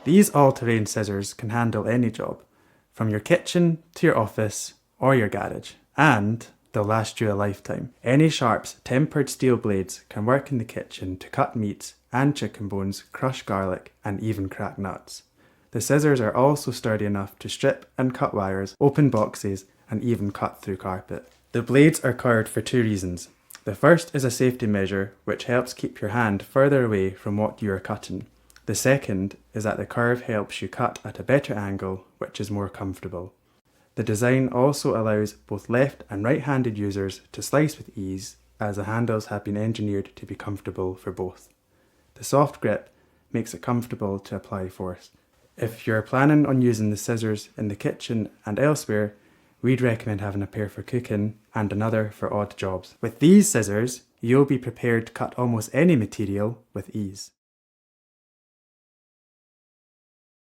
These all-terrain scissors can handle any job, from your kitchen to your office or your garage, and they'll last you a lifetime. AnySharp's tempered steel blades can work in the kitchen to cut meats and chicken bones, crush garlic, and even crack nuts. The scissors are also sturdy enough to strip and cut wires, open boxes, and even cut through carpet. The blades are curved for two reasons. The first is a safety measure which helps keep your hand further away from what you are cutting. The second is that the curve helps you cut at a better angle, which is more comfortable. The design also allows both left and right-handed users to slice with ease, as the handles have been engineered to be comfortable for both. The soft grip makes it comfortable to apply force. If you're planning on using the scissors in the kitchen and elsewhere, we'd recommend having a pair for cooking and another for odd jobs. With these scissors, you'll be prepared to cut almost any material with ease.